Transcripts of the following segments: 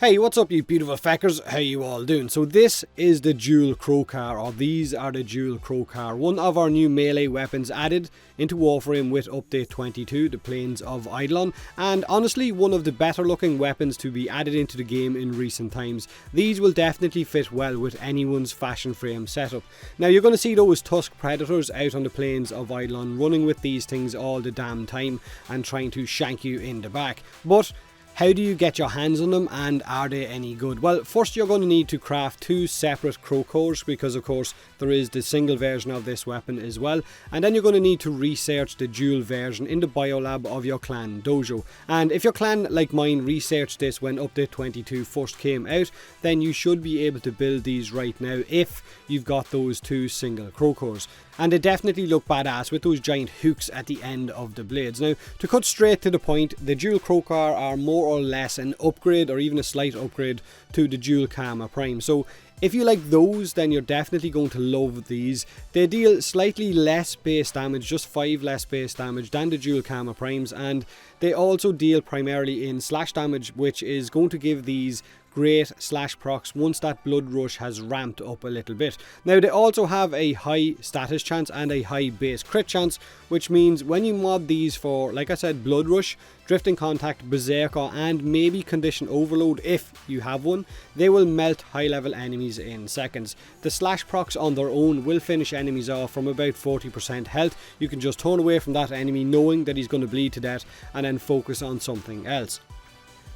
Hey, what's up you beautiful feckers? How you all doing? So this is the Dual Crowcar, or these are the Dual Crowcar, one of our new melee weapons added into Warframe with update 22, the Plains of Eidolon, and honestly one of the better looking weapons to be added into the game in recent times. These will definitely fit well with anyone's fashion frame setup. Now you're going to see those Tusk Predators out on the Plains of Eidolon running with these things all the damn time and trying to shank you in the back, but how do you get your hands on them, and are they any good? Well, first you're going to need to craft two separate Crowcores, because of course there is the single version of this weapon as well, and then you're going to need to research the dual version in the biolab of your clan dojo. And if your clan, like mine, researched this when update 22 first came out, then you should be able to build these right now if you've got those two single Crowcores. And they definitely look badass with those giant hooks at the end of the blades. Now, to cut straight to the point, the Dual Crowcar are more or less an upgrade, or even a slight upgrade, to the Dual Karma Prime. So if you like those, then you're definitely going to love these. They deal slightly less base damage, just 5 less base damage than the Dual Karma Primes, and they also deal primarily in slash damage, which is going to give these great slash procs once that blood rush has ramped up a little bit. Now they also have a high status chance and a high base crit chance, which means when you mod these for, like I said, blood rush, drifting contact, berserker, and maybe condition overload if you have one, they will melt high level enemies in seconds. The slash procs on their own will finish enemies off from about 40% health. You can just turn away from that enemy knowing that he's going to bleed to death and then focus on something else.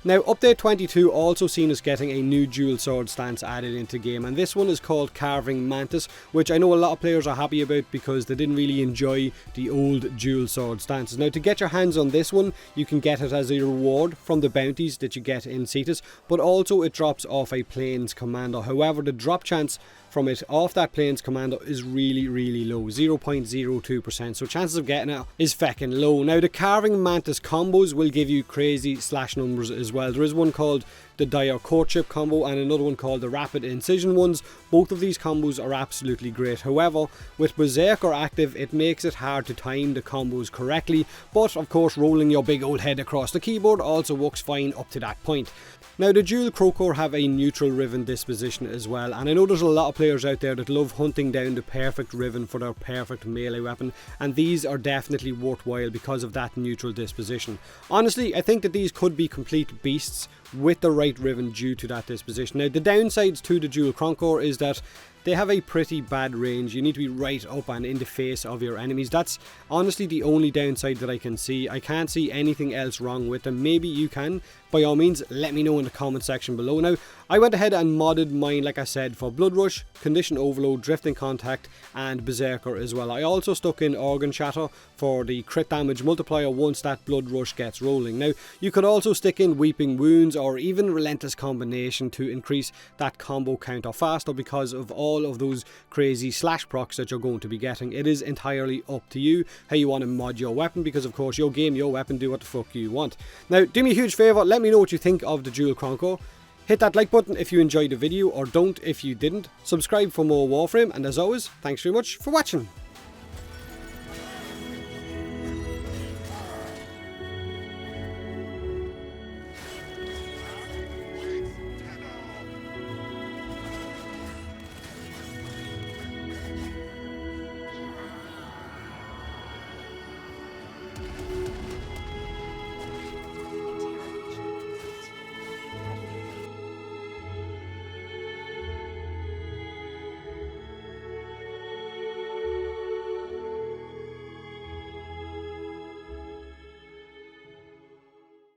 Now, update 22 also seen us getting a new dual sword stance added into game, and this one is called Carving Mantis, which I know a lot of players are happy about because they didn't really enjoy the old dual sword stances. Now, to get your hands on this one, you can get it as a reward from the bounties that you get in Cetus, but also it drops off a Plains Commando. However, the drop chance from it off that Plains Commando is really low, 0.02%, so chances of getting it is feckin' low. Now the Carving Mantis combos will give you crazy slash numbers as well. There is one called the Dire Courtship combo and another one called the Rapid Incision ones. Both of these combos are absolutely great. However, with Berserker active, it makes it hard to time the combos correctly, but of course rolling your big old head across the keyboard also works fine up to that point. Now the Dual Crowcar have a neutral Riven disposition as well, and I know there's a lot of players out there that love hunting down the perfect Riven for their perfect melee weapon, and these are definitely worthwhile because of that neutral disposition. Honestly, I think that these could be complete beasts with the right Riven due to that disposition. Now the downsides to the Dual Crowcar is that they have a pretty bad range. You need to be right up and in the face of your enemies. That's honestly the only downside that I can see. I can't see anything else wrong with them. Maybe you can. By all means, let me know in the comment section below. Now, I went ahead and modded mine, like I said, for Blood Rush, Condition Overload, Drifting Contact, and Berserker as well. I also stuck in Organ Shatter for the crit damage multiplier once that Blood Rush gets rolling. Now, you could also stick in Weeping Wounds or even Relentless Combination to increase that combo counter faster because of all of those crazy slash procs that you're going to be getting. It is entirely up to you how you want to mod your weapon, because of course your game, your weapon, do what the fuck you want. Now, do me a huge favour, let me know what you think of the Dual Crowcar. Hit that like button if you enjoyed the video, or don't if you didn't. Subscribe for more Warframe, and as always, thanks very much for watching.